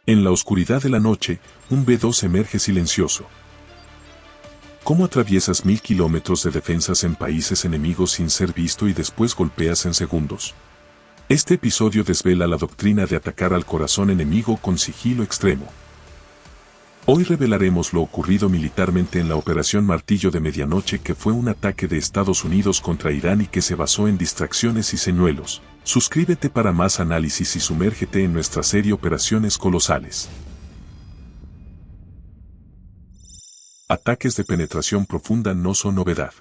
En la oscuridad de la noche, un B-2 emerge silencioso. ¿Cómo atraviesas 1000 kilómetros de defensas en países enemigos sin ser visto y después golpeas en segundos? Este episodio desvela la doctrina de atacar al corazón enemigo con sigilo extremo. Hoy revelaremos lo ocurrido militarmente en la Operación Martillo de Medianoche, que fue un ataque de Estados Unidos contra Irán y que se basó en distracciones y señuelos. Suscríbete para más análisis y sumérgete en nuestra serie Operaciones Colosales. Ataques de penetración profunda no son novedad.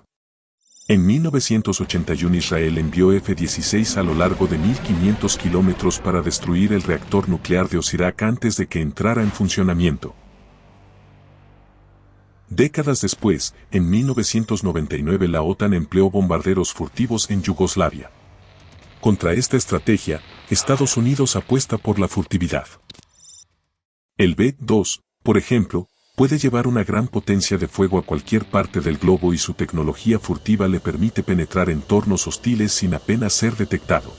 En 1981 Israel envió F-16 a lo largo de 1500 kilómetros para destruir el reactor nuclear de Osirak antes de que entrara en funcionamiento. Décadas después, en 1999 la OTAN empleó bombarderos furtivos en Yugoslavia. Contra esta estrategia, Estados Unidos apuesta por la furtividad. El B-2, por ejemplo, puede llevar una gran potencia de fuego a cualquier parte del globo y su tecnología furtiva le permite penetrar entornos hostiles sin apenas ser detectado.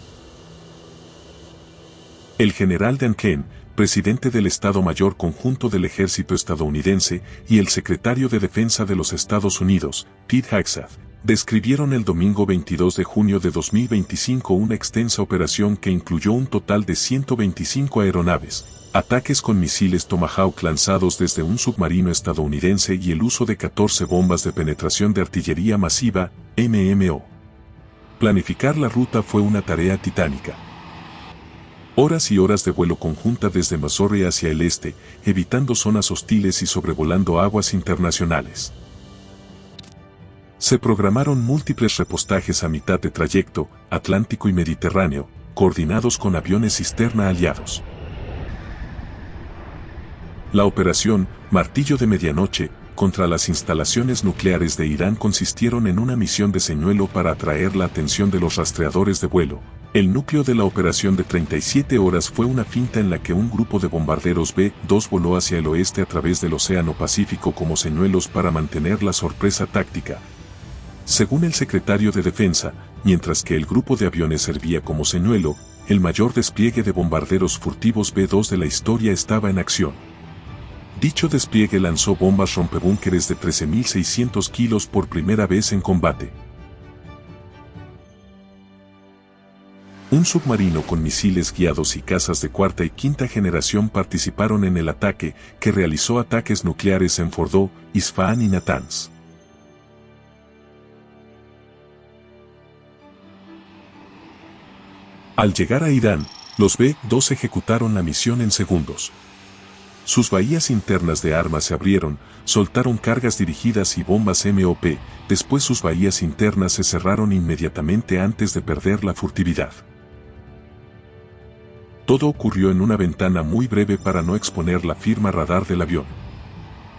El general Dan Kane, presidente del Estado Mayor Conjunto del Ejército estadounidense, y el secretario de Defensa de los Estados Unidos, Pete Hegseth, describieron el domingo 22 de junio de 2025 una extensa operación que incluyó un total de 125 aeronaves, ataques con misiles Tomahawk lanzados desde un submarino estadounidense y el uso de 14 bombas de penetración de artillería masiva, MMO. Planificar la ruta fue una tarea titánica. Horas y horas de vuelo conjunta desde Missouri hacia el este, evitando zonas hostiles y sobrevolando aguas internacionales. Se programaron múltiples repostajes a mitad de trayecto, Atlántico y Mediterráneo, coordinados con aviones cisterna aliados. La operación Martillo de Medianoche contra las instalaciones nucleares de Irán consistieron en una misión de señuelo para atraer la atención de los rastreadores de vuelo. El núcleo de la operación de 37 horas fue una finta en la que un grupo de bombarderos B-2 voló hacia el oeste a través del Océano Pacífico como señuelos para mantener la sorpresa táctica. Según el secretario de Defensa, mientras que el grupo de aviones servía como señuelo, el mayor despliegue de bombarderos furtivos B-2 de la historia estaba en acción. Dicho despliegue lanzó bombas rompebúnkeres de 13.600 kilos por primera vez en combate. Un submarino con misiles guiados y cazas de cuarta y quinta generación participaron en el ataque, que realizó ataques nucleares en Fordow, Isfahan y Natanz. Al llegar a Irán, los B-2 ejecutaron la misión en segundos. Sus bahías internas de armas se abrieron, soltaron cargas dirigidas y bombas MOP, después sus bahías internas se cerraron inmediatamente antes de perder la furtividad. Todo ocurrió en una ventana muy breve para no exponer la firma radar del avión.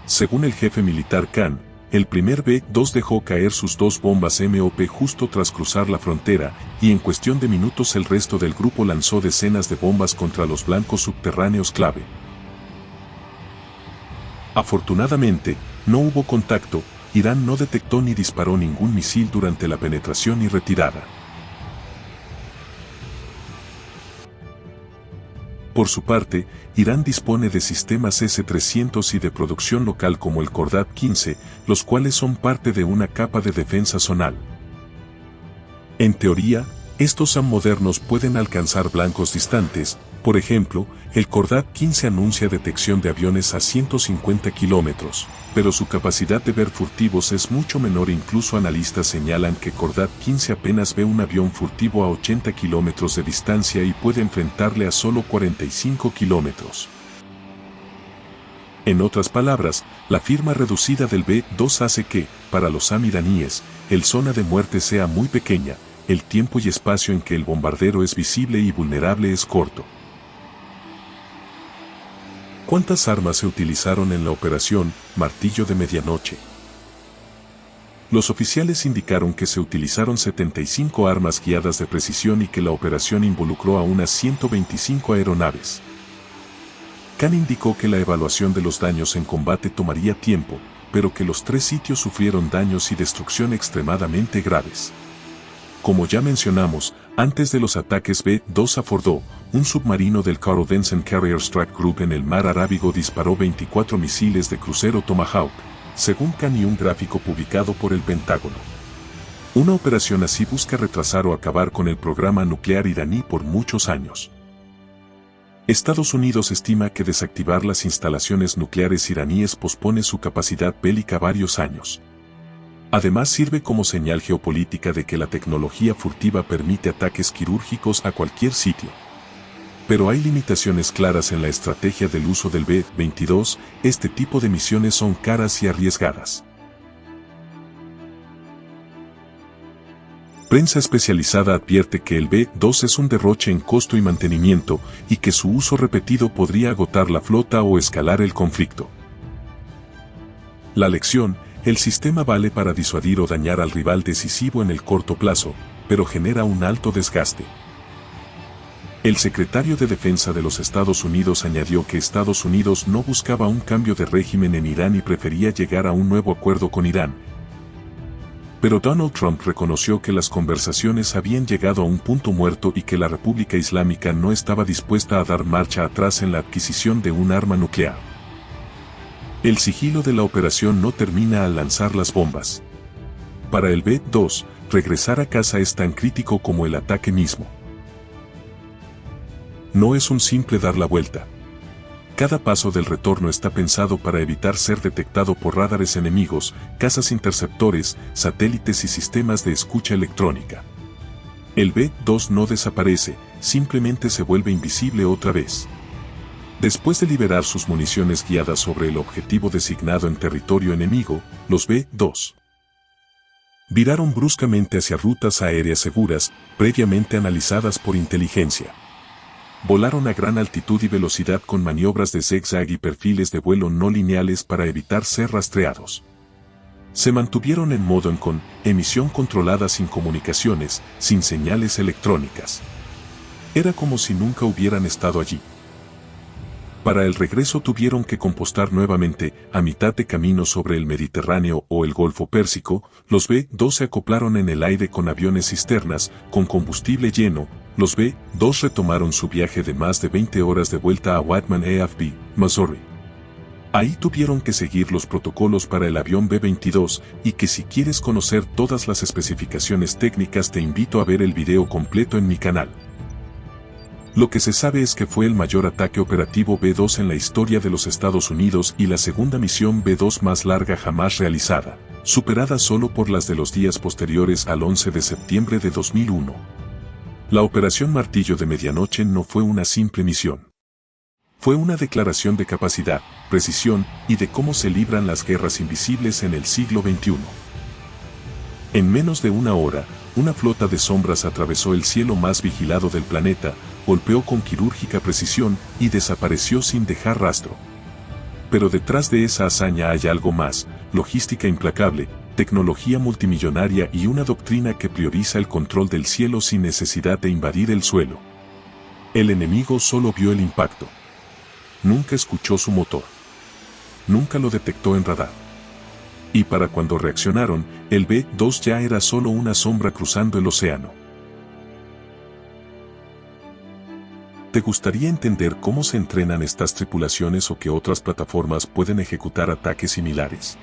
Según el jefe militar Khan, el primer B-2 dejó caer sus 2 bombas MOP justo tras cruzar la frontera, y en cuestión de minutos el resto del grupo lanzó decenas de bombas contra los blancos subterráneos clave. Afortunadamente, no hubo contacto, Irán no detectó ni disparó ningún misil durante la penetración y retirada. Por su parte, Irán dispone de sistemas S-300 y de producción local como el Khordad-15, los cuales son parte de una capa de defensa zonal. En teoría, estos SAM modernos pueden alcanzar blancos distantes. Por ejemplo, el Khordad-15 anuncia detección de aviones a 150 kilómetros, pero su capacidad de ver furtivos es mucho menor. Incluso analistas señalan que Khordad-15 apenas ve un avión furtivo a 80 kilómetros de distancia y puede enfrentarle a solo 45 kilómetros. En otras palabras, la firma reducida del B-2 hace que, para los SAM iraníes, el zona de muerte sea muy pequeña, el tiempo y espacio en que el bombardero es visible y vulnerable es corto. ¿Cuántas armas se utilizaron en la operación Martillo de Medianoche? Los oficiales indicaron que se utilizaron 75 armas guiadas de precisión y que la operación involucró a unas 125 aeronaves. Khan indicó que la evaluación de los daños en combate tomaría tiempo, pero que los 3 sitios sufrieron daños y destrucción extremadamente graves. Como ya mencionamos, Antes de los ataques B-2 a Fordo, un submarino del Carl Vinson Carrier Strike Group en el mar Arábigo disparó 24 misiles de crucero Tomahawk, según CAN y un gráfico publicado por el Pentágono. Una operación así busca retrasar o acabar con el programa nuclear iraní por muchos años. Estados Unidos estima que desactivar las instalaciones nucleares iraníes pospone su capacidad bélica varios años. Además sirve como señal geopolítica de que la tecnología furtiva permite ataques quirúrgicos a cualquier sitio. Pero hay limitaciones claras en la estrategia del uso del B-22, este tipo de misiones son caras y arriesgadas. Prensa especializada advierte que el B-2 es un derroche en costo y mantenimiento y que su uso repetido podría agotar la flota o escalar el conflicto. La lección: el sistema vale para disuadir o dañar al rival decisivo en el corto plazo, pero genera un alto desgaste. El secretario de Defensa de los Estados Unidos añadió que Estados Unidos no buscaba un cambio de régimen en Irán y prefería llegar a un nuevo acuerdo con Irán. Pero Donald Trump reconoció que las conversaciones habían llegado a un punto muerto y que la República Islámica no estaba dispuesta a dar marcha atrás en la adquisición de un arma nuclear. El sigilo de la operación no termina al lanzar las bombas. Para el B-2, regresar a casa es tan crítico como el ataque mismo. No es un simple dar la vuelta. Cada paso del retorno está pensado para evitar ser detectado por radares enemigos, cazas interceptores, satélites y sistemas de escucha electrónica. El B-2 no desaparece, simplemente se vuelve invisible otra vez. Después de liberar sus municiones guiadas sobre el objetivo designado en territorio enemigo, los B-2 viraron bruscamente hacia rutas aéreas seguras, previamente analizadas por inteligencia. Volaron a gran altitud y velocidad con maniobras de zigzag y perfiles de vuelo no lineales para evitar ser rastreados. Se mantuvieron en modo emisión controlada sin comunicaciones, sin señales electrónicas. Era como si nunca hubieran estado allí. Para el regreso tuvieron que compostar nuevamente, a mitad de camino sobre el Mediterráneo o el Golfo Pérsico. Los B-2 se acoplaron en el aire con aviones cisternas, con combustible lleno. Los B-2 retomaron su viaje de más de 20 horas de vuelta a Whiteman AFB, Missouri. Ahí tuvieron que seguir los protocolos para el avión B-22, y que si quieres conocer todas las especificaciones técnicas te invito a ver el video completo en mi canal. Lo que se sabe es que fue el mayor ataque operativo B-2 en la historia de los Estados Unidos y la segunda misión B-2 más larga jamás realizada, superada solo por las de los días posteriores al 11 de septiembre de 2001. La Operación Martillo de Medianoche no fue una simple misión. Fue una declaración de capacidad, precisión y de cómo se libran las guerras invisibles en el siglo XXI. En menos de una hora, una flota de sombras atravesó el cielo más vigilado del planeta, golpeó con quirúrgica precisión y desapareció sin dejar rastro. Pero detrás de esa hazaña hay algo más: logística implacable, tecnología multimillonaria y una doctrina que prioriza el control del cielo sin necesidad de invadir el suelo. El enemigo solo vio el impacto. Nunca escuchó su motor. Nunca lo detectó en radar. Y para cuando reaccionaron, el B-2 ya era solo una sombra cruzando el océano. ¿Te gustaría entender cómo se entrenan estas tripulaciones o qué otras plataformas pueden ejecutar ataques similares?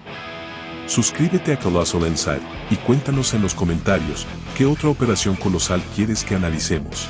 Suscríbete a Colossal Insight y cuéntanos en los comentarios qué otra operación colosal quieres que analicemos.